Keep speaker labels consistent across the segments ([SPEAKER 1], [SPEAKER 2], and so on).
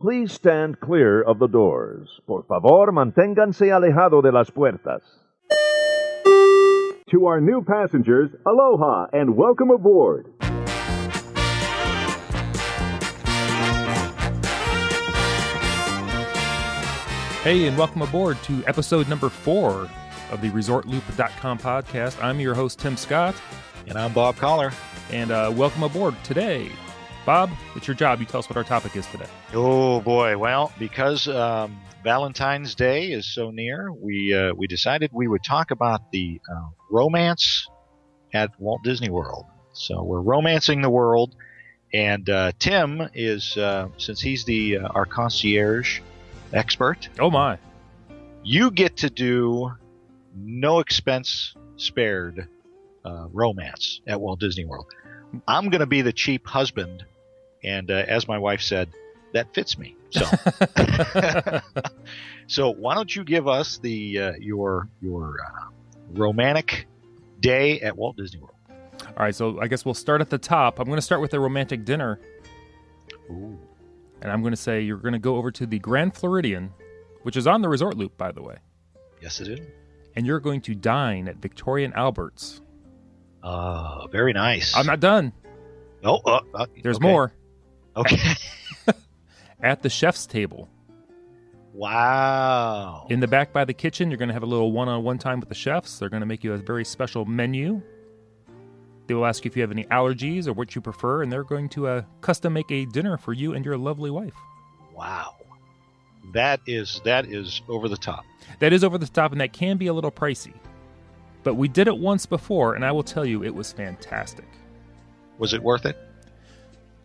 [SPEAKER 1] Please stand clear of the doors. Por favor, manténganse alejado de las puertas.
[SPEAKER 2] To our new passengers, aloha and welcome aboard.
[SPEAKER 3] Hey, and welcome aboard to episode number 4 of the ResortLoop.com podcast. I'm your host, Tim Scott.
[SPEAKER 4] And I'm Bob Collar.
[SPEAKER 3] And welcome aboard today. Bob, it's your job. You tell us what our topic is today.
[SPEAKER 4] Oh, boy. Well, because Valentine's Day is so near, we decided we would talk about the romance at Walt Disney World. So we're romancing the world. And Tim is, since he's our concierge expert.
[SPEAKER 3] Oh, my.
[SPEAKER 4] You get to do no expense spared romance at Walt Disney World. I'm going to be the cheap husband, and as my wife said, that fits me. So, so why don't you give us your romantic day at Walt Disney World?
[SPEAKER 3] All right, so I guess we'll start at the top. I'm going to start with a romantic dinner.
[SPEAKER 4] Ooh.
[SPEAKER 3] And I'm going to say you're going to go over to the Grand Floridian, which is on the Resort Loop, by the way.
[SPEAKER 4] Yes, it is.
[SPEAKER 3] And you're going to dine at Victoria and Albert's.
[SPEAKER 4] Very nice.
[SPEAKER 3] I'm not done. There's
[SPEAKER 4] okay.
[SPEAKER 3] more.
[SPEAKER 4] Okay.
[SPEAKER 3] At the chef's table.
[SPEAKER 4] Wow.
[SPEAKER 3] In the back by the kitchen, you're going to have a little one-on-one time with the chefs. They're going to make you a very special menu. They will ask you if you have any allergies or what you prefer, and they're going to custom make a dinner for you and your lovely wife.
[SPEAKER 4] Wow. That is over the top.
[SPEAKER 3] That is over the top, and that can be a little pricey. But we did it once before, and I will tell you, it was fantastic.
[SPEAKER 4] Was it worth it?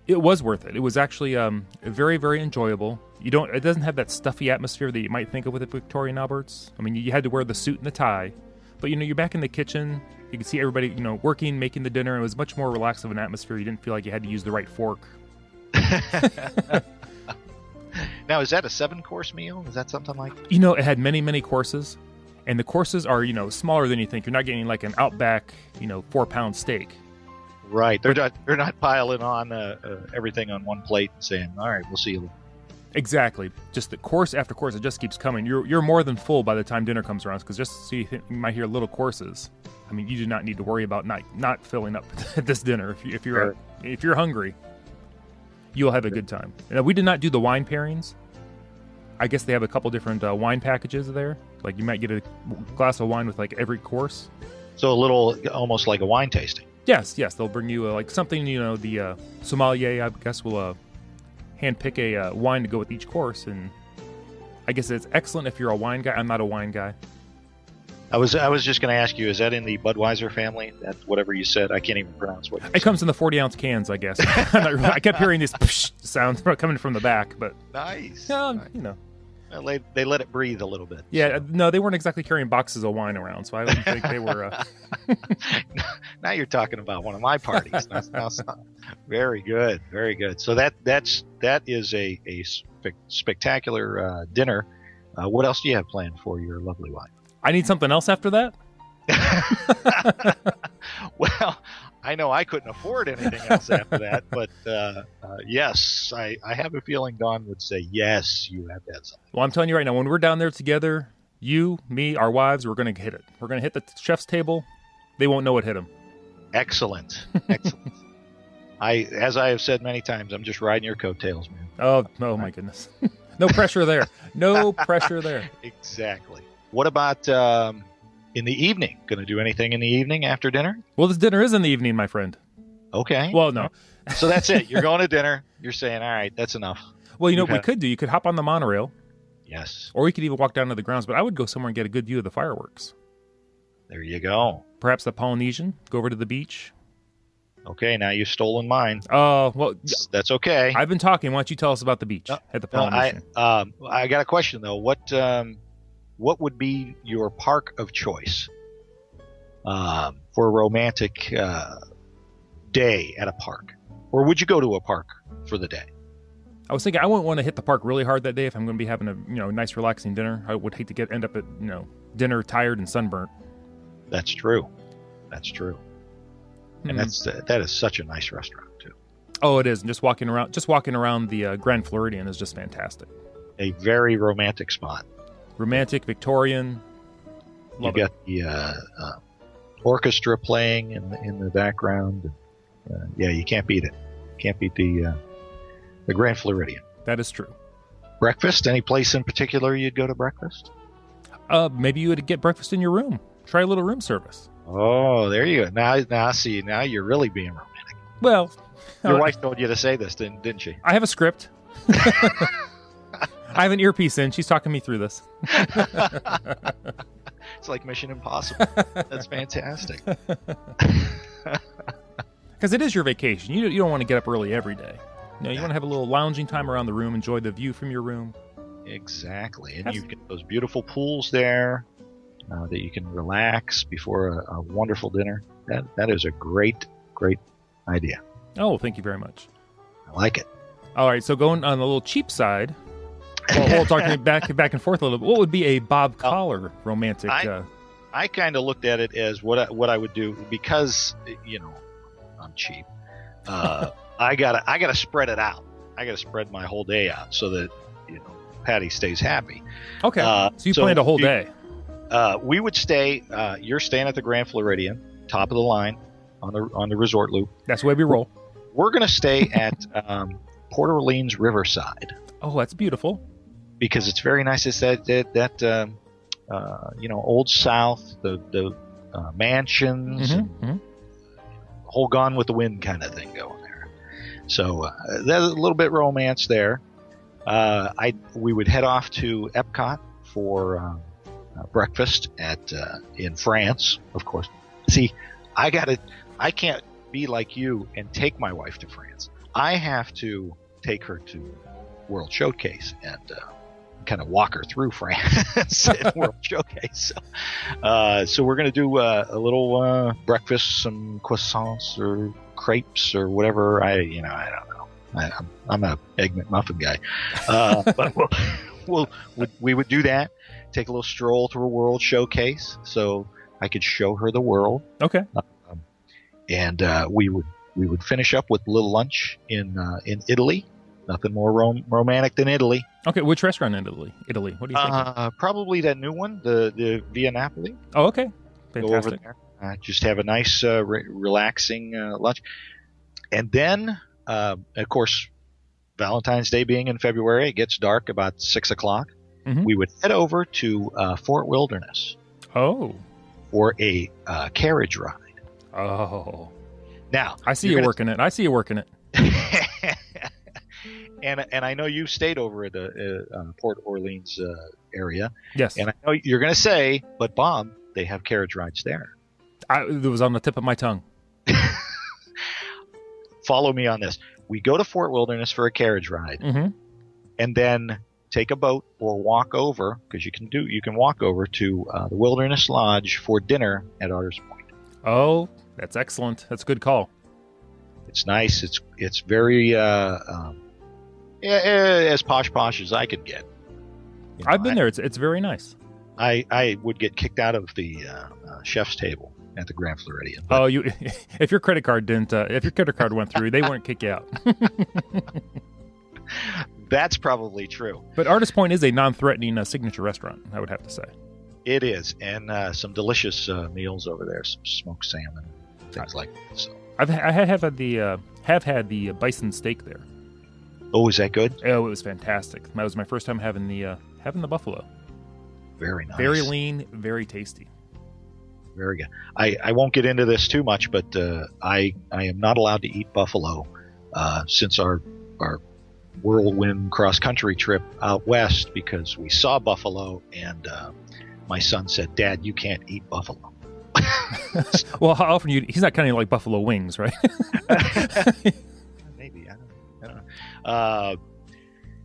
[SPEAKER 3] It was worth it. It was actually very, very enjoyable. It doesn't have that stuffy atmosphere that you might think of with the Victoria and Albert's. I mean, you had to wear the suit and the tie, but you're back in the kitchen. You can see everybody, working, making the dinner. It was much more relaxed of an atmosphere. You didn't feel like you had to use the right fork.
[SPEAKER 4] Now, is that a 7-course meal? Is that something like?
[SPEAKER 3] It had many, many courses, and the courses are, smaller than you think. You're not getting like an Outback, 4-pound steak.
[SPEAKER 4] Right. They're not piling on everything on one plate and saying, "All right, we'll see you later."
[SPEAKER 3] Exactly. Just the course after course, it just keeps coming. You're more than full by the time dinner comes around, because just so you might hear little courses. I mean, you do not need to worry about not filling up at this dinner. If you're hungry, you'll have a good time. Now, we did not do the wine pairings. I guess they have a couple different wine packages there. Like you might get a glass of wine with like every course.
[SPEAKER 4] So a little, almost like a wine tasting.
[SPEAKER 3] Yes. They'll bring you like something. The sommelier, I guess, will hand pick a wine to go with each course, and I guess it's excellent if you're a wine guy. I'm not a wine guy.
[SPEAKER 4] I was just going to ask you, is that in the Budweiser family? That whatever you said, I can't even pronounce what you said.
[SPEAKER 3] It comes in the 40-ounce cans, I guess. I kept hearing these sounds coming from the back, but
[SPEAKER 4] nice.
[SPEAKER 3] Nice.
[SPEAKER 4] Well, they let it breathe a little bit.
[SPEAKER 3] Yeah, so. No, they weren't exactly carrying boxes of wine around, so I don't think they were.
[SPEAKER 4] Now you're talking about one of my parties. Very good, very good. So that is a spectacular dinner. What else do you have planned for your lovely wife?
[SPEAKER 3] I need something else after that?
[SPEAKER 4] Well, I know I couldn't afford anything else after that, but yes, I have a feeling Dawn would say, yes, you have to have something.
[SPEAKER 3] Well, I'm telling you right now, when we're down there together, you, me, our wives, we're going to hit it. We're going to hit the chef's table. They won't know what hit them. Excellent.
[SPEAKER 4] As I have said many times, I'm just riding your coattails, man.
[SPEAKER 3] Oh my goodness. No pressure there. No pressure there.
[SPEAKER 4] Exactly. What about in the evening? Going to do anything in the evening after dinner?
[SPEAKER 3] Well, this dinner is in the evening, my friend.
[SPEAKER 4] Okay.
[SPEAKER 3] Well, no.
[SPEAKER 4] So that's it. You're going to dinner. You're saying, all right, that's enough.
[SPEAKER 3] Well, what we could do, you could hop on the monorail.
[SPEAKER 4] Yes.
[SPEAKER 3] Or you could even walk down to the grounds, but I would go somewhere and get a good view of the fireworks.
[SPEAKER 4] There you go.
[SPEAKER 3] Perhaps the Polynesian, go over to the beach.
[SPEAKER 4] Okay, now you've stolen mine.
[SPEAKER 3] Oh, well.
[SPEAKER 4] That's okay.
[SPEAKER 3] I've been talking. Why don't you tell us about the beach at the Polynesian?
[SPEAKER 4] I got a question, though. What would be your park of choice for a romantic day at a park? Or would you go to a park for the day?
[SPEAKER 3] I was thinking I wouldn't want to hit the park really hard that day if I'm going to be having a nice relaxing dinner. I would hate to end up at dinner tired and sunburnt.
[SPEAKER 4] That's true. And that is such a nice restaurant too.
[SPEAKER 3] Oh, it is. And just walking around the Grand Floridian is just fantastic.
[SPEAKER 4] A very romantic spot.
[SPEAKER 3] Romantic, Victorian. Love
[SPEAKER 4] You got the orchestra playing in the background. Yeah, you can't beat it. Can't beat the Grand Floridian.
[SPEAKER 3] That is true.
[SPEAKER 4] Breakfast? Any place in particular you'd go to breakfast?
[SPEAKER 3] Maybe you would get breakfast in your room. Try a little room service.
[SPEAKER 4] Oh, there you go. Now you're really being romantic.
[SPEAKER 3] Well,
[SPEAKER 4] Your wife told you to say this, didn't she?
[SPEAKER 3] I have a script. I have an earpiece in. She's talking me through this.
[SPEAKER 4] It's like Mission Impossible. That's fantastic.
[SPEAKER 3] Because it is your vacation. You don't want to get up early every day. No, you want to have a little lounging time around the room, enjoy the view from your room.
[SPEAKER 4] Exactly. And you've got those beautiful pools there that you can relax before a wonderful dinner. That is a great idea.
[SPEAKER 3] Oh, thank you very much.
[SPEAKER 4] I like it.
[SPEAKER 3] All right, so going on the little cheap side, we'll talk back and forth a little bit. What would be a Bob Collar romantic?
[SPEAKER 4] I kind of looked at it as what I would do because I'm cheap. I gotta spread it out. I gotta spread my whole day out so that Patty stays happy.
[SPEAKER 3] Okay, so you planned a whole day.
[SPEAKER 4] We would stay. You're staying at the Grand Floridian, top of the line on the Resort Loop.
[SPEAKER 3] That's the way we roll.
[SPEAKER 4] We're gonna stay at Port Orleans Riverside.
[SPEAKER 3] Oh, that's beautiful.
[SPEAKER 4] Because it's very nice. It's that Old South, the mansions, and whole Gone with the Wind kind of thing going there. So there's a little bit romance there. We would head off to Epcot for breakfast in France, of course. See, I can't be like you and take my wife to France. I have to take her to World Showcase and kind of walk her through France at World Showcase. So we're going to do a little breakfast, some croissants or crepes or whatever. I don't know. I'm a Egg McMuffin guy. But we would do that, take a little stroll through a World Showcase so I could show her the world.
[SPEAKER 3] Okay.
[SPEAKER 4] And we would finish up with a little lunch in Italy. Nothing more romantic than Italy. Okay,
[SPEAKER 3] which restaurant in Italy? What do you think?
[SPEAKER 4] Probably that new one, the Via Napoli.
[SPEAKER 3] Oh, okay.
[SPEAKER 4] Fantastic. Go over there. Just have a nice, relaxing lunch. And then, of course, Valentine's Day being in February, it gets dark about 6 o'clock. Mm-hmm. We would head over to Fort Wilderness.
[SPEAKER 3] Oh.
[SPEAKER 4] For a carriage ride.
[SPEAKER 3] Oh.
[SPEAKER 4] Now,
[SPEAKER 3] I see you working it.
[SPEAKER 4] And I know you stayed over at the Port Orleans area.
[SPEAKER 3] Yes.
[SPEAKER 4] And I know you're going to say, but Bob, they have carriage rides there.
[SPEAKER 3] It was on the tip of my tongue.
[SPEAKER 4] Follow me on this. We go to Fort Wilderness for a carriage ride, and then take a boat or walk over, because you can walk over to the Wilderness Lodge for dinner at Otters Point.
[SPEAKER 3] Oh, that's excellent. That's a good call.
[SPEAKER 4] It's nice. It's very as posh as I could get.
[SPEAKER 3] I've been there. It's very nice.
[SPEAKER 4] I would get kicked out of the chef's table at the Grand Floridian.
[SPEAKER 3] Oh, if your credit card went through, they wouldn't kick you out.
[SPEAKER 4] That's probably true.
[SPEAKER 3] But Artist Point is a non-threatening signature restaurant, I would have to say.
[SPEAKER 4] It is, and some delicious meals over there, some smoked salmon, things like that. So
[SPEAKER 3] I have had the bison steak there.
[SPEAKER 4] Oh, is that good?
[SPEAKER 3] Oh, it was fantastic. That was my first time having the buffalo.
[SPEAKER 4] Very nice.
[SPEAKER 3] Very lean, very tasty.
[SPEAKER 4] Very good. I won't get into this too much, but I am not allowed to eat buffalo since our whirlwind cross-country trip out west, because we saw buffalo and my son said, "Dad, you can't eat buffalo."
[SPEAKER 3] Well, how often he's not counting like buffalo wings, right?
[SPEAKER 4] Maybe. I don't know.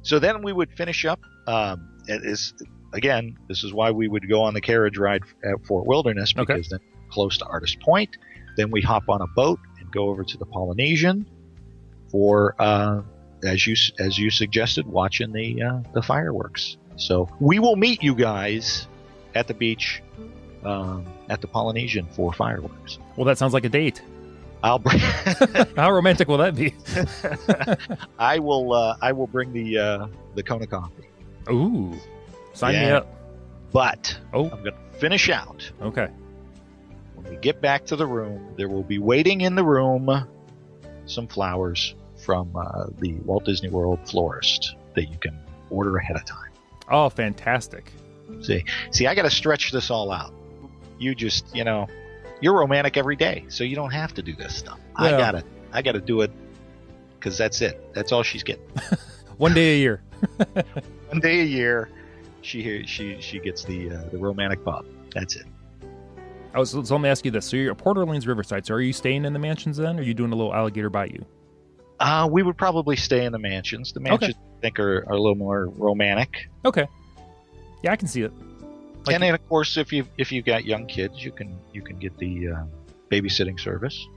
[SPEAKER 4] So then we would finish up. This is why we would go on the carriage ride at Fort Wilderness, because then close to Artist Point. Then we hop on a boat and go over to the Polynesian for, as you suggested, watching the fireworks. So we will meet you guys at the beach at the Polynesian for fireworks.
[SPEAKER 3] Well, that sounds like a date.
[SPEAKER 4] I'll bring.
[SPEAKER 3] How romantic will that be?
[SPEAKER 4] I will bring the Kona coffee.
[SPEAKER 3] Ooh, sign me up.
[SPEAKER 4] But
[SPEAKER 3] Oh,
[SPEAKER 4] I'm going to finish out.
[SPEAKER 3] okay.
[SPEAKER 4] When we get back to the room, there will be waiting in the room some flowers from the Walt Disney World florist that you can order ahead of time.
[SPEAKER 3] Oh, fantastic.
[SPEAKER 4] See, I got to stretch this all out. You just, you're romantic every day, so you don't have to do this stuff.
[SPEAKER 3] Well,
[SPEAKER 4] I gotta do it because that's it. That's all she's getting.
[SPEAKER 3] One day a year.
[SPEAKER 4] One day a year, she gets the romantic pop. That's it.
[SPEAKER 3] So let me ask you this. So you're at Port Orleans Riverside. So are you staying in the mansions then, or are you doing a little alligator bayou?
[SPEAKER 4] We would probably stay in the mansions. The mansions, I think, are a little more romantic.
[SPEAKER 3] Okay. Yeah, I can see it.
[SPEAKER 4] And then, of course, if you've got young kids, you can get the babysitting service.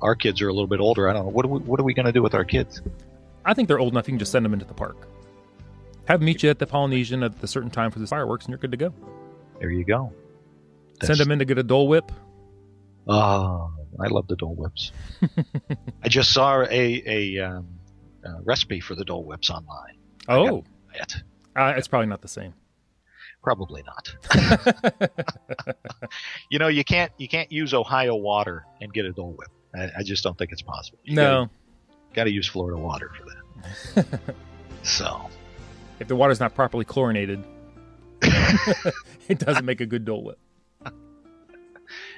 [SPEAKER 4] Our kids are a little bit older. I don't know. What are we going to do with our kids?
[SPEAKER 3] I think they're old enough. You can just send them into the park. Have them meet you at the Polynesian at a certain time for the fireworks, and you're good to go.
[SPEAKER 4] There you go.
[SPEAKER 3] Send them in to get a Dole Whip.
[SPEAKER 4] Oh, I love the Dole Whips. I just saw a recipe for the Dole Whips online.
[SPEAKER 3] Oh, it's probably not the same.
[SPEAKER 4] Probably not. You can't use Ohio water and get a Dole Whip. I just don't think it's possible.
[SPEAKER 3] No.
[SPEAKER 4] Got to use Florida water for that. So,
[SPEAKER 3] if the water's not properly chlorinated, it doesn't make a good Dole Whip.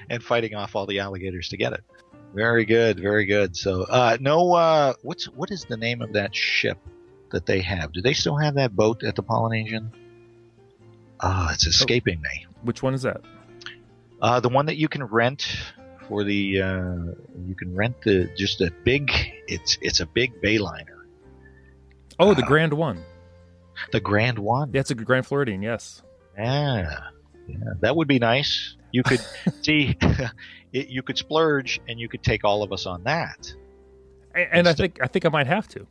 [SPEAKER 4] And fighting off all the alligators to get it. Very good, very good. So, what is the name of that ship that they have? Do they still have that boat at the Polynesian? It's escaping me.
[SPEAKER 3] Which one is that?
[SPEAKER 4] The one that you can rent for the it's a big bayliner.
[SPEAKER 3] Oh, the Grand One.
[SPEAKER 4] The Grand One.
[SPEAKER 3] Yeah, it's a Grand Floridian. Yes.
[SPEAKER 4] Yeah, that would be nice. You could see, you could splurge, and you could take all of us on that.
[SPEAKER 3] And I think I might have to.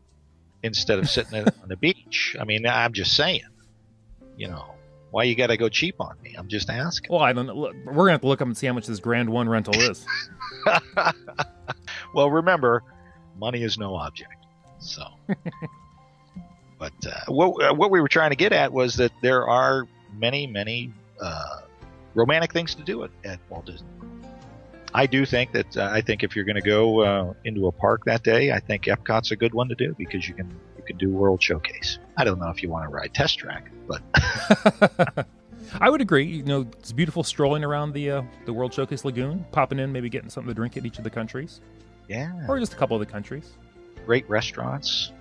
[SPEAKER 4] Instead of sitting on the beach. I mean, I'm just saying. Why you got to go cheap on me? I'm just asking.
[SPEAKER 3] Well, I don't know. We're going to have to look up and see how much this Grand One rental is.
[SPEAKER 4] Well, remember, money is no object. So, but what we were trying to get at was that there are many, many romantic things to do at Walt Disney World. I do think that I think if you're going to go into a park that day, I think Epcot's a good one to do because you can do World Showcase. I don't know if you want to ride Test Track, but
[SPEAKER 3] I would agree. It's beautiful strolling around the World Showcase Lagoon, popping in, maybe getting something to drink at each of the countries.
[SPEAKER 4] Yeah,
[SPEAKER 3] or just a couple of the countries.
[SPEAKER 4] Great restaurants.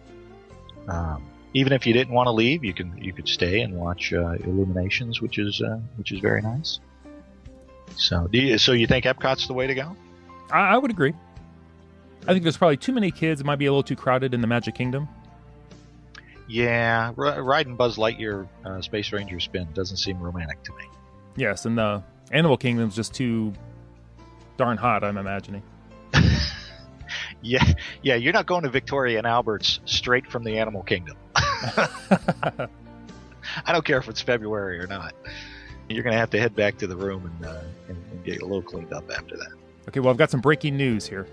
[SPEAKER 4] Even if you didn't want to leave, you could stay and watch Illuminations, which is very nice. So, you think Epcot's the way to go?
[SPEAKER 3] I would agree. I think there's probably too many kids. It might be a little too crowded in the Magic Kingdom.
[SPEAKER 4] Yeah, riding Buzz Lightyear Space Ranger spin doesn't seem romantic to me.
[SPEAKER 3] Yes, and the Animal Kingdom's just too darn hot, I'm imagining.
[SPEAKER 4] Yeah, you're not going to Victoria and Albert's straight from the Animal Kingdom. I don't care if it's February or not. You're going to have to head back to the room and get a little cleaned up after that.
[SPEAKER 3] Okay, well, I've got some breaking news here.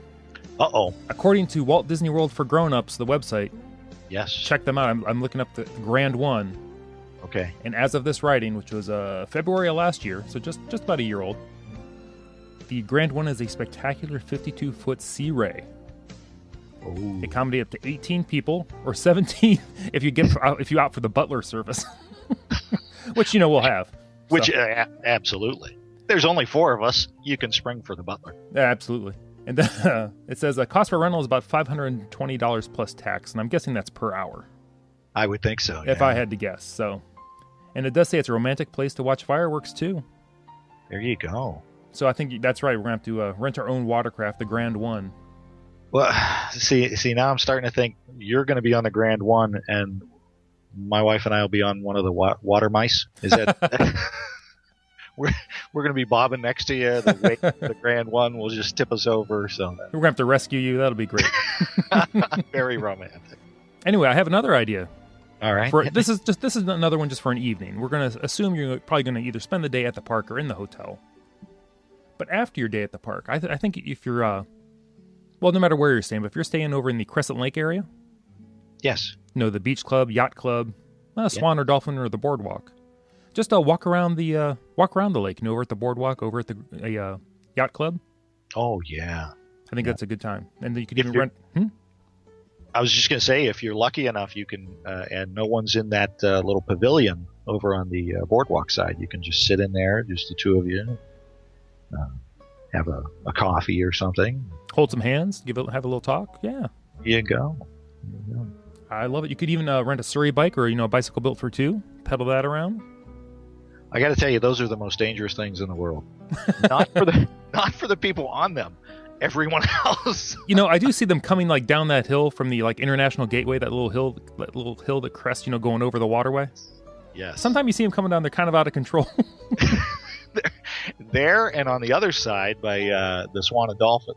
[SPEAKER 4] Uh-oh.
[SPEAKER 3] According to Walt Disney World for Grown-Ups, the website,
[SPEAKER 4] yes,
[SPEAKER 3] check them out. I'm looking up the Grand One.
[SPEAKER 4] Okay.
[SPEAKER 3] And as of this writing, which was February of last year, so just about a year old, the Grand One is a spectacular 52-foot Sea Ray.
[SPEAKER 4] Ooh.
[SPEAKER 3] Accommodate up to 18 people, or 17 if you opt for the butler service, which we'll have.
[SPEAKER 4] Which absolutely, there's only 4 of us. You can spring for the butler.
[SPEAKER 3] Yeah, absolutely. And then it says cost per rental is about $520 plus tax, and I'm guessing that's per hour.
[SPEAKER 4] I would think so.
[SPEAKER 3] If I had to guess. So, and it does say it's a romantic place to watch fireworks too.
[SPEAKER 4] There you go.
[SPEAKER 3] So I think that's right. We're gonna have to rent our own watercraft, the Grand One.
[SPEAKER 4] Well, see, now I'm starting to think you're going to be on the Grand One, and my wife and I will be on one of the water mice. Is that we're going to be bobbing next to you? The Grand One will just tip us over. So
[SPEAKER 3] we're going to have to rescue you. That'll be great.
[SPEAKER 4] Very romantic.
[SPEAKER 3] Anyway, I have another idea.
[SPEAKER 4] All right.
[SPEAKER 3] This is another one just for an evening. We're going to assume you're probably going to either spend the day at the park or in the hotel. But after your day at the park, I think if you're Well, no matter where you're staying, but if you're staying over in the Crescent Lake area,
[SPEAKER 4] Yes.
[SPEAKER 3] the beach club, yacht club, Swan or Dolphin or the boardwalk, just walk around the lake. Over at the boardwalk, over at the yacht club.
[SPEAKER 4] Oh, yeah.
[SPEAKER 3] I think that's a good time, and you could even rent.
[SPEAKER 4] I was just going to say, if you're lucky enough, you can, and no one's in that little pavilion over on the boardwalk side, you can just sit in there, just the two of you, have a coffee or something.
[SPEAKER 3] Hold some hands, have a little talk. Yeah.
[SPEAKER 4] You go.
[SPEAKER 3] I love it. You could even rent a Surrey bike or a bicycle built for two, pedal that around.
[SPEAKER 4] I got to tell you, those are the most dangerous things in the world. Not for the people on them. Everyone else.
[SPEAKER 3] I do see them coming down that hill from the International Gateway, that little hill that crests, going over the waterway.
[SPEAKER 4] Yes.
[SPEAKER 3] Sometimes you see them coming down, they're kind of out of control.
[SPEAKER 4] There and on the other side by the Swan and Dolphin,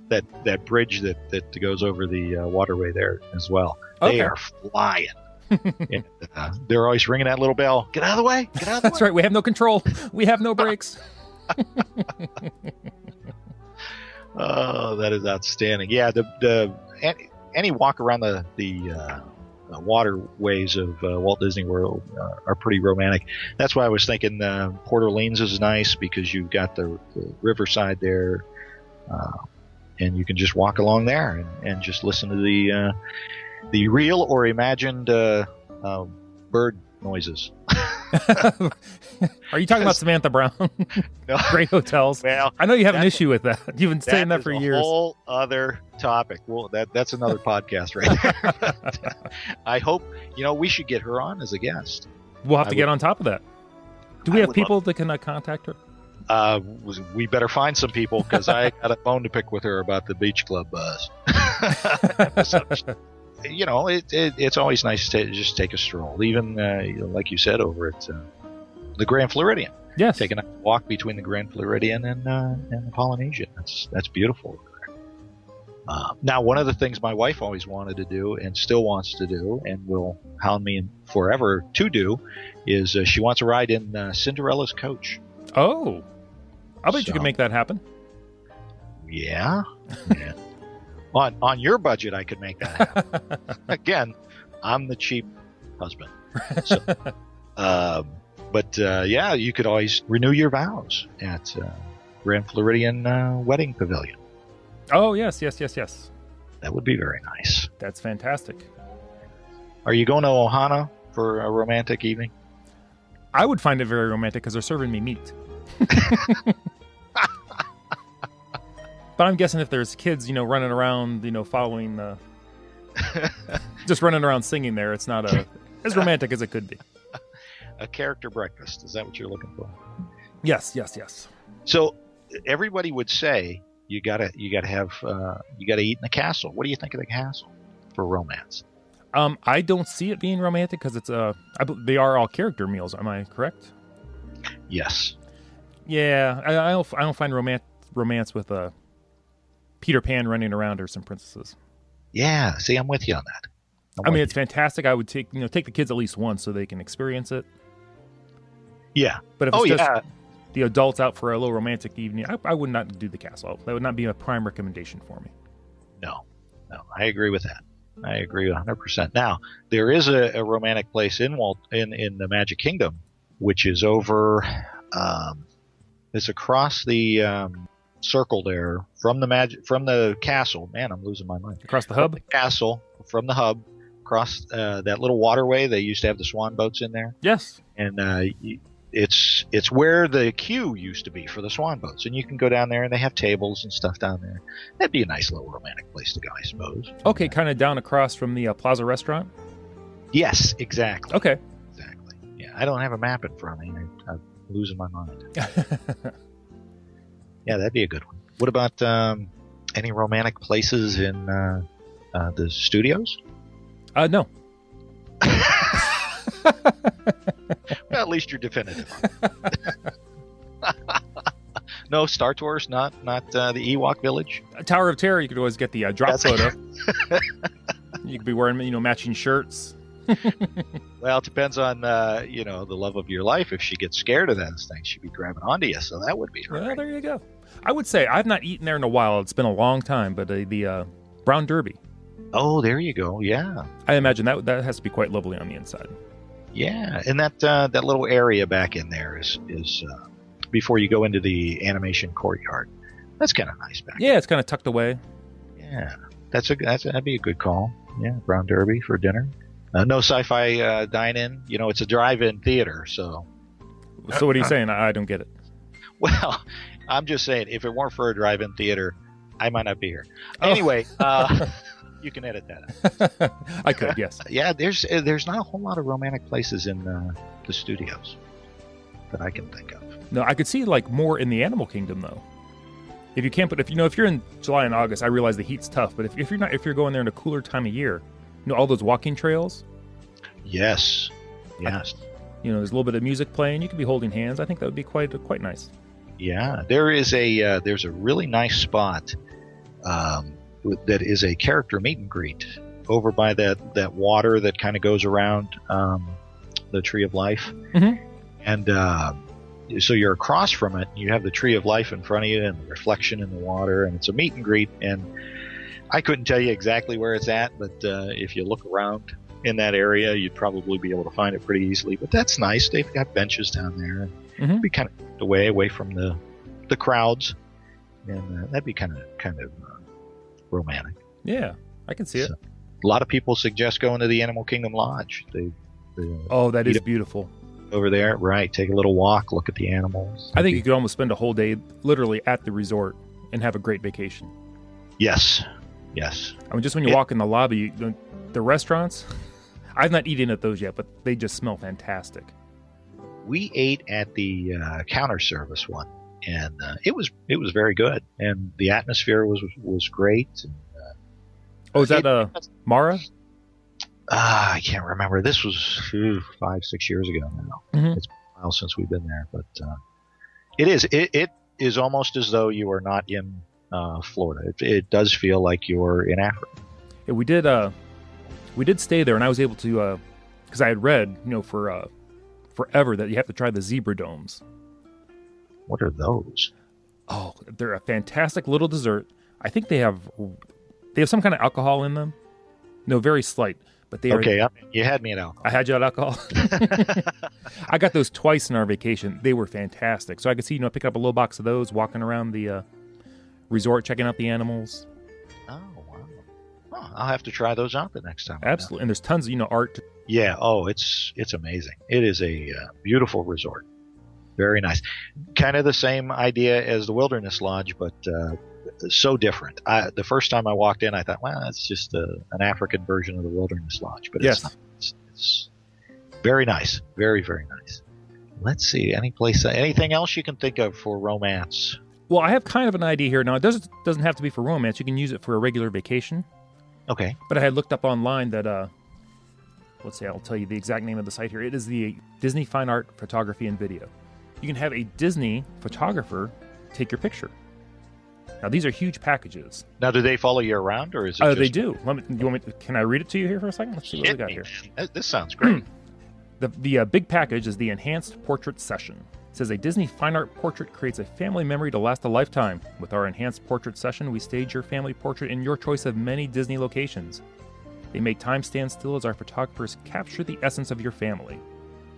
[SPEAKER 4] that bridge that goes over the waterway there as well.
[SPEAKER 3] Okay.
[SPEAKER 4] They are flying. And, they're always ringing that little bell. Get out of the way. Get out of the way.
[SPEAKER 3] That's right. We have no control. We have no brakes.
[SPEAKER 4] Oh, that is outstanding. Yeah, any walk around the waterways of Walt Disney World are pretty romantic. That's why I was thinking Port Orleans is nice because you've got the riverside there, and you can just walk along there and just listen to the real or imagined bird noises.
[SPEAKER 3] Are you talking about Samantha Brown?
[SPEAKER 4] No.
[SPEAKER 3] Great hotels.
[SPEAKER 4] Well,
[SPEAKER 3] I know you have an issue with that. You've been saying that for
[SPEAKER 4] is
[SPEAKER 3] years.
[SPEAKER 4] a whole other topic. Well, that's another podcast right there. But, I hope, we should get her on as a guest.
[SPEAKER 3] We'll have to get on top of that. Do we have people that can contact her?
[SPEAKER 4] We better find some people because I got a bone to pick with her about the beach club buzz. So, it's always nice to just take a stroll, even like you said, over at the Grand Floridian.
[SPEAKER 3] Yes,
[SPEAKER 4] take a walk between the Grand Floridian and the Polynesian. That's beautiful. Now, one of the things my wife always wanted to do and still wants to do, and will hound me forever to do, is she wants to ride in Cinderella's coach.
[SPEAKER 3] Oh, I bet you could make that happen.
[SPEAKER 4] Yeah. On your budget, I could make that happen. Again, I'm the cheap husband. So, but you could always renew your vows at Grand Floridian Wedding Pavilion.
[SPEAKER 3] Oh, yes.
[SPEAKER 4] That would be very nice.
[SPEAKER 3] That's fantastic.
[SPEAKER 4] Are you going to Ohana for a romantic evening?
[SPEAKER 3] I would find it very romantic because they're serving me meat. But I'm guessing if there's kids, running around, following, just running around singing there, it's not as romantic as it could be.
[SPEAKER 4] A character breakfast. Is that what you're looking for?
[SPEAKER 3] Yes.
[SPEAKER 4] So everybody would say you gotta eat in the castle. What do you think of the castle for romance?
[SPEAKER 3] I don't see it being romantic because it's they are all character meals. Am I correct?
[SPEAKER 4] Yes.
[SPEAKER 3] Yeah, I don't find romance with Peter Pan running around or some princesses.
[SPEAKER 4] Yeah, see, I'm with you on that.
[SPEAKER 3] It's fantastic. I would take the kids at least once so they can experience it.
[SPEAKER 4] Yeah.
[SPEAKER 3] But if it's just the adults out for a little romantic evening, I would not do the castle. That would not be a prime recommendation for me.
[SPEAKER 4] No, I agree with that. I agree 100%. Now, there is a romantic place in the Magic Kingdom, which is over, it's across the circle there from the castle. Man, I'm losing my mind.
[SPEAKER 3] Across the hub?
[SPEAKER 4] From the castle, from the hub, across that little waterway. They used to have the swan boats in there.
[SPEAKER 3] Yes.
[SPEAKER 4] And it's where the queue used to be for the swan boats. And you can go down there and they have tables and stuff down there. That'd be a nice little romantic place to go, I suppose.
[SPEAKER 3] Okay, kind of down across from the Plaza Restaurant?
[SPEAKER 4] Yes, exactly.
[SPEAKER 3] Okay.
[SPEAKER 4] Exactly. Yeah, I don't have a map in front of me. I'm losing my mind. Yeah, that'd be a good one. What about any romantic places in the studios?
[SPEAKER 3] No.
[SPEAKER 4] Well, at least you're definitive. No Star Tours, not the Ewok Village.
[SPEAKER 3] Tower of Terror, you could always get the drop photo. You could be wearing matching shirts.
[SPEAKER 4] Well, it depends on the love of your life. If she gets scared of those things, she'd be grabbing onto you. So that would be her.
[SPEAKER 3] Well, there you go. I would say I've not eaten there in a while. It's been a long time, but the Brown Derby.
[SPEAKER 4] Oh, there you go. Yeah.
[SPEAKER 3] I imagine that has to be quite lovely on the inside.
[SPEAKER 4] Yeah, and that little area back in there is before you go into the animation courtyard. That's kind of nice back.
[SPEAKER 3] Yeah, it's kind of tucked away.
[SPEAKER 4] Yeah, that'd be a good call. Yeah, Brown Derby for dinner. No sci-fi dine-in. It's a drive-in theater, so.
[SPEAKER 3] So what are you saying? I don't get it.
[SPEAKER 4] Well, I'm just saying, if it weren't for a drive-in theater, I might not be here. Anyway, you can edit that out.
[SPEAKER 3] I could, yes.
[SPEAKER 4] Yeah, there's not a whole lot of romantic places in the studios that I can think of.
[SPEAKER 3] No, I could see like more in the animal kingdom though. If you can't, but if you're in July and August, I realize the heat's tough. But if you're going there in a cooler time of year, all those walking trails.
[SPEAKER 4] Yes.
[SPEAKER 3] There's a little bit of music playing. You could be holding hands. I think that would be quite nice.
[SPEAKER 4] Yeah, there's a really nice spot that is a character meet and greet over by that water that kind of goes around the Tree of Life.
[SPEAKER 3] Mm-hmm.
[SPEAKER 4] And so you're across from it. You have the Tree of Life in front of you and the reflection in the water, and it's a meet and greet. And I couldn't tell you exactly where it's at, but if you look around in that area, you'd probably be able to find it pretty easily. But that's nice. They've got benches down there.
[SPEAKER 3] Mm-hmm.
[SPEAKER 4] Be kind of away from the crowds, and that'd be kind of romantic.
[SPEAKER 3] Yeah, I can see it.
[SPEAKER 4] A lot of people suggest going to the Animal Kingdom Lodge.
[SPEAKER 3] That is beautiful.
[SPEAKER 4] Over there, right. Take a little walk, look at the animals.
[SPEAKER 3] I think you could almost spend a whole day literally at the resort and have a great vacation.
[SPEAKER 4] Yes.
[SPEAKER 3] I mean, just when you walk in the lobby, the restaurants, I've not eaten at those yet, but they just smell fantastic. We
[SPEAKER 4] ate at the counter service one, and it was very good, and the atmosphere was great. And,
[SPEAKER 3] is that Mara?
[SPEAKER 4] I can't remember. This was 5-6 years ago now.
[SPEAKER 3] Mm-hmm.
[SPEAKER 4] It's been a while since we've been there, but it is almost as though you are not in Florida. It does feel like you're in Africa.
[SPEAKER 3] Yeah, we did stay there, and I was able to because I had read for forever that you have to try the zebra domes.
[SPEAKER 4] What are those?
[SPEAKER 3] Oh, they're a fantastic little dessert. I think they have some kind of alcohol in them. No, very slight. But they
[SPEAKER 4] okay, you had me at alcohol.
[SPEAKER 3] I had you at alcohol. I got those twice in our vacation. They were fantastic. So I could see, picking up a little box of those, walking around the resort, checking out the animals.
[SPEAKER 4] Oh, wow. Well, I'll have to try those out the next time.
[SPEAKER 3] Absolutely. And there's tons of, art.
[SPEAKER 4] Yeah. Oh, it's amazing. It is a beautiful resort. Very nice. Kind of the same idea as the Wilderness Lodge, but so different. The first time I walked in, I thought, well, it's just an African version of the Wilderness Lodge, but
[SPEAKER 3] yes.
[SPEAKER 4] It's not. It's very nice. Very, very nice. Let's see. Anything else you can think of for romance?
[SPEAKER 3] Well, I have kind of an idea here. Now, it doesn't have to be for romance. You can use it for a regular vacation.
[SPEAKER 4] Okay.
[SPEAKER 3] But I had looked up online that, let's see, I'll tell you the exact name of the site here. It is the Disney Fine Art Photography and Video. You can have a Disney photographer take your picture. Now, these are huge packages.
[SPEAKER 4] Now, do they follow you around, or is it
[SPEAKER 3] they do. Can I read it to you here for a second? Let's see what we got here.
[SPEAKER 4] This sounds great.
[SPEAKER 3] The big package is the Enhanced Portrait Session. It says a Disney Fine Art portrait creates a family memory to last a lifetime. With our Enhanced Portrait Session, we stage your family portrait in your choice of many Disney locations. They make time stand still as our photographers capture the essence of your family.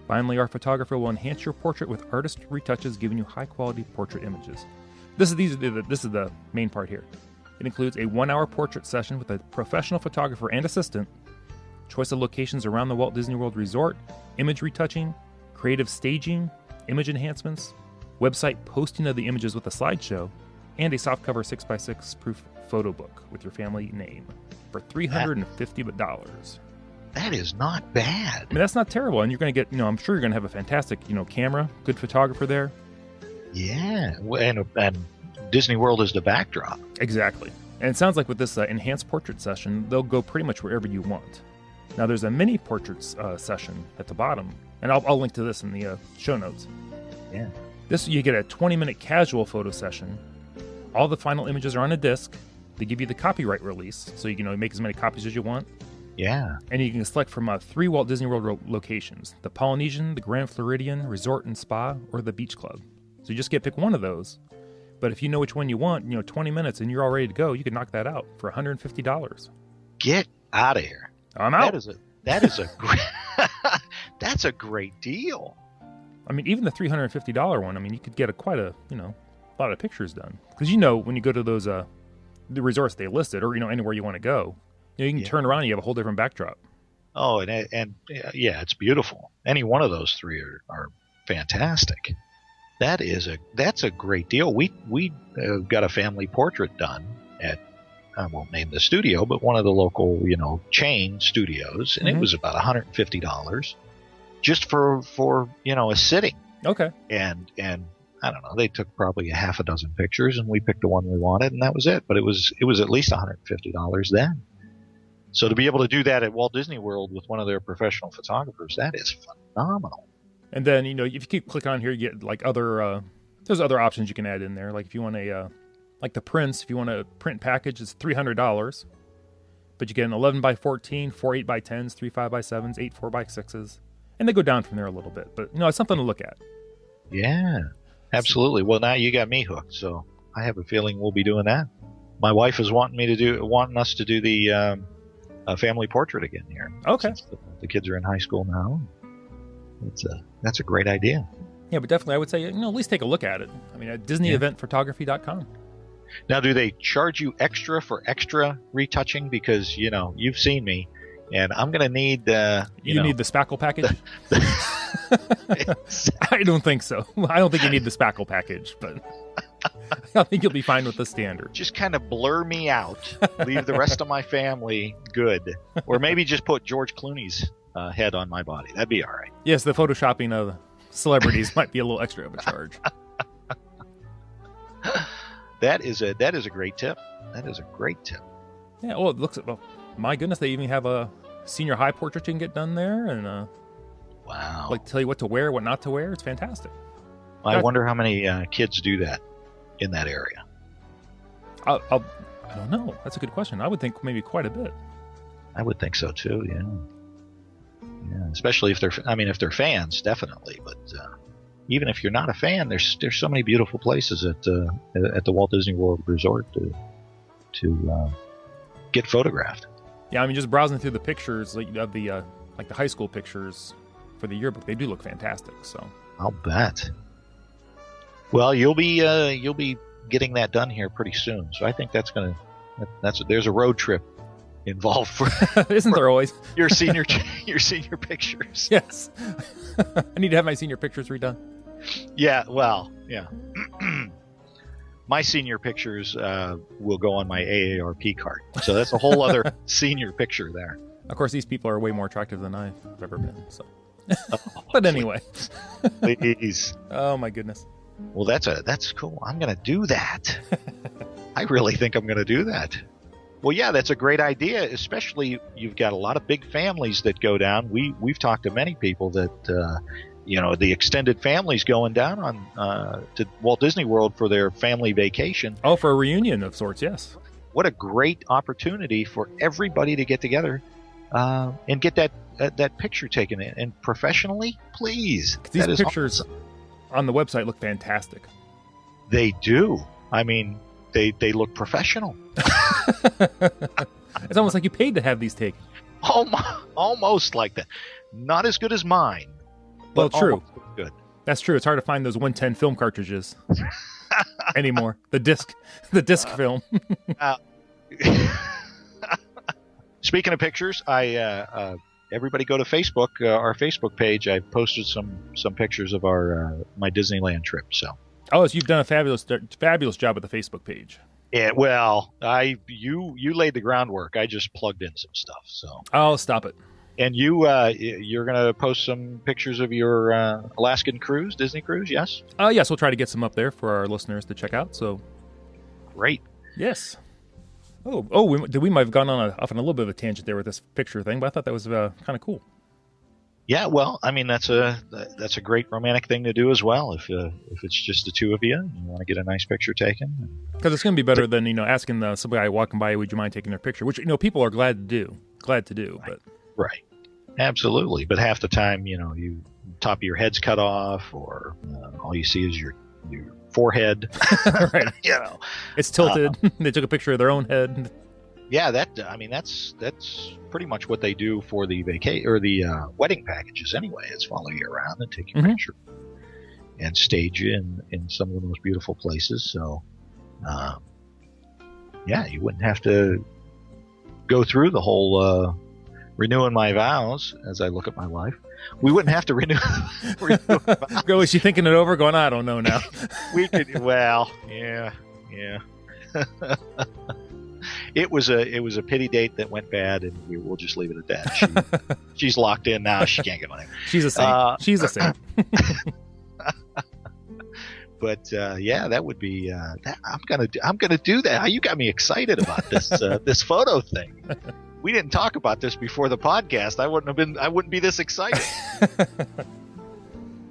[SPEAKER 3] Finally, our photographer will enhance your portrait with artist retouches, giving you high-quality portrait images. This is the main part here. It includes a 1-hour portrait session with a professional photographer and assistant, choice of locations around the Walt Disney World Resort, image retouching, creative staging, image enhancements, website posting of the images with a slideshow, and a softcover 6x6 proof photo book with your family name for $350.
[SPEAKER 4] That is not bad.
[SPEAKER 3] I mean, that's not terrible, and you're going to get, I'm sure you're going to have a fantastic, camera, good photographer there.
[SPEAKER 4] Yeah, and Disney World is the backdrop.
[SPEAKER 3] Exactly. And it sounds like with this enhanced portrait session, they'll go pretty much wherever you want. Now, there's a mini portraits session at the bottom, and I'll link to this in the show notes.
[SPEAKER 4] Yeah.
[SPEAKER 3] You get a 20-minute casual photo session. All the final images are on a disc. They give you the copyright release, so you can make as many copies as you want.
[SPEAKER 4] Yeah.
[SPEAKER 3] And you can select from 3 Walt Disney World locations: the Polynesian, the Grand Floridian, Resort and Spa, or the Beach Club. So you just get to pick one of those. But if you know which one you want, 20 minutes and you're all ready to go, you can knock that out for $150.
[SPEAKER 4] Get out of here.
[SPEAKER 3] I'm out.
[SPEAKER 4] That is a great, that's a great deal.
[SPEAKER 3] I mean, even the $350 one, I mean, you could get quite a lot of pictures done. Because when you go to those the resorts they listed, or anywhere you want to go, you can turn around and you have a whole different backdrop.
[SPEAKER 4] Oh, and yeah, it's beautiful. Any one of those 3 are fantastic. That's a great deal. We got a family portrait done at, I won't name the studio, but one of the local chain studios, and it was about $150 just for a sitting.
[SPEAKER 3] Okay.
[SPEAKER 4] And I don't know, they took probably a half a dozen pictures, and we picked the one we wanted, and that was it. But it was at least $150 then. So to be able to do that at Walt Disney World with one of their professional photographers, that is phenomenal. And
[SPEAKER 3] then, if you keep clicking on here, you get like there's other options you can add in there. Like if you want like the prints, if you want a print package, it's $300. But you get an 11 by 14, 4 8 by 10s, 3 5 by 7s, 8 4 by 6s. And they go down from there a little bit. But, it's something to look at. Yeah, absolutely. Well, now you got me hooked. So I have a feeling we'll be doing that. My wife is wanting us to do the family portrait again here. Okay. Since the kids are in high school now. That's a great idea. Yeah, but definitely I would say, at least take a look at it. I mean, at DisneyEventPhotography.com. Now, do they charge you extra for extra retouching? Because, you've seen me, and I'm going to need You need the spackle package? I don't think so. I don't think you need the spackle package, but I think you'll be fine with the standard. Just kind of blur me out. Leave the rest of my family good. Or maybe just put George Clooney's head on my body. That'd be all right. Yes, the photoshopping of celebrities might be a little extra of a charge. That is a great tip. That is a great tip. Yeah, well, it looks my goodness, they even have a senior high portrait you can get done there, and wow, like tell you what to wear, what not to wear. It's fantastic. I wonder how many kids do that in that area. I don't know. That's a good question. I would think maybe quite a bit. I would think so too. Yeah. Yeah, especially if they're fans, definitely. But even if you're not a fan, there's so many beautiful places at the Walt Disney World Resort to get photographed. Yeah, I mean, just browsing through the pictures of the the high school pictures for the yearbook, they do look fantastic. So I'll bet. Well, you'll be getting that done here pretty soon. So I think there's a road trip involved for isn't there always your senior pictures? Yes. I need to have my senior pictures redone. Yeah, well, yeah. My senior pictures will go on my AARP card, so that's a whole other senior picture there. Of course, these people are way more attractive than I've ever been. So, but anyway, please. Oh my goodness. Well, that's cool. I'm gonna do that. I really think I'm gonna do that. Well, yeah, that's a great idea, especially you've got a lot of big families that go down. We've talked to many people that, the extended families going down on to Walt Disney World for their family vacation. Oh, for a reunion of sorts, yes. What a great opportunity for everybody to get together and get that picture taken and professionally, please. These pictures on the website look fantastic. They do. I mean, they look professional. It's almost like you paid to have these taken. Almost like that. Not as good as mine. Well, true. Good. That's true. It's hard to find those 110 film cartridges anymore. The disc film. Speaking of pictures, everybody go to Facebook, our Facebook page. I've posted some pictures of my Disneyland trip. So you've done a fabulous job with the Facebook page. Yeah, well, you laid the groundwork. I just plugged in some stuff. So I'll stop it. And you're going to post some pictures of your Alaskan cruise, Disney cruise, yes? Yes, we'll try to get some up there for our listeners to check out. So great. Yes. We might have gone off on a little bit of a tangent there with this picture thing, but I thought that was kind of cool. Yeah, well, I mean that's a great romantic thing to do as well. If it's just the two of you, and you want to get a nice picture taken, because it's going to be better than asking somebody walking by, would you mind taking their picture? Which people are glad to do. glad to do. But
[SPEAKER 4] Right. Absolutely. But half the time, you top of your head's cut off, or all you see is your forehead.
[SPEAKER 3] right. It's tilted. They took a picture of their own head.
[SPEAKER 4] Yeah, that's pretty much what they do for the wedding packages anyway. Is follow you around and take your picture and stage you in some of the most beautiful places. So, you wouldn't have to go through the whole renewing my vows as I look at my wife. We wouldn't have to renew vows.
[SPEAKER 3] Go, is she thinking it over? Going, I don't know now.
[SPEAKER 4] We could. Well, yeah. It was a pity date that went bad, and we'll just leave it at that. She's locked in now. She can't get money.
[SPEAKER 3] She's a saint. She's a saint.
[SPEAKER 4] But that would be. I'm gonna do that. You got me excited about this this photo thing. We didn't talk about this before the podcast. I wouldn't be this excited.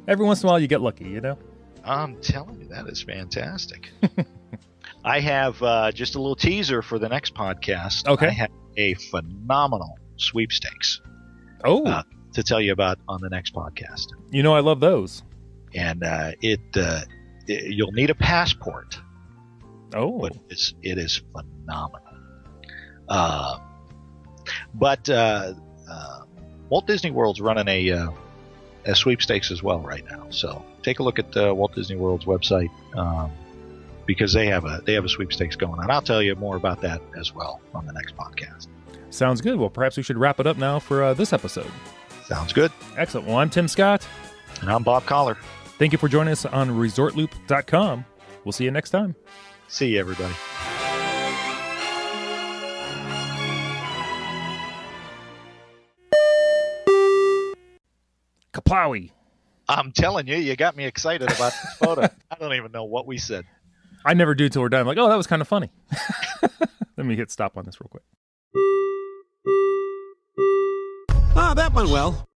[SPEAKER 3] Every once in a while, you get lucky,
[SPEAKER 4] I'm telling you, that is fantastic. I have just a little teaser for the next podcast.
[SPEAKER 3] Okay.
[SPEAKER 4] I have a phenomenal sweepstakes.
[SPEAKER 3] Oh.
[SPEAKER 4] To tell you about on the next podcast.
[SPEAKER 3] I love those.
[SPEAKER 4] And you'll need a passport.
[SPEAKER 3] Oh.
[SPEAKER 4] But it is phenomenal. But Walt Disney World's running a sweepstakes as well right now. So take a look at Walt Disney World's website. Because they have a sweepstakes going on. I'll tell you more about that as well on the next podcast.
[SPEAKER 3] Sounds good. Well, perhaps we should wrap it up now for this episode.
[SPEAKER 4] Sounds good.
[SPEAKER 3] Excellent. Well, I'm Tim Scott.
[SPEAKER 4] And I'm Bob Collar.
[SPEAKER 3] Thank you for joining us on ResortLoop.com. We'll see you next time.
[SPEAKER 4] See you, everybody.
[SPEAKER 3] Kaplowy.
[SPEAKER 4] I'm telling you, you got me excited about this photo. I don't even know what we said.
[SPEAKER 3] I never do till we're done. I'm like, oh, that was kind of funny. Let me hit stop on this real quick.
[SPEAKER 5] Ah, that went well.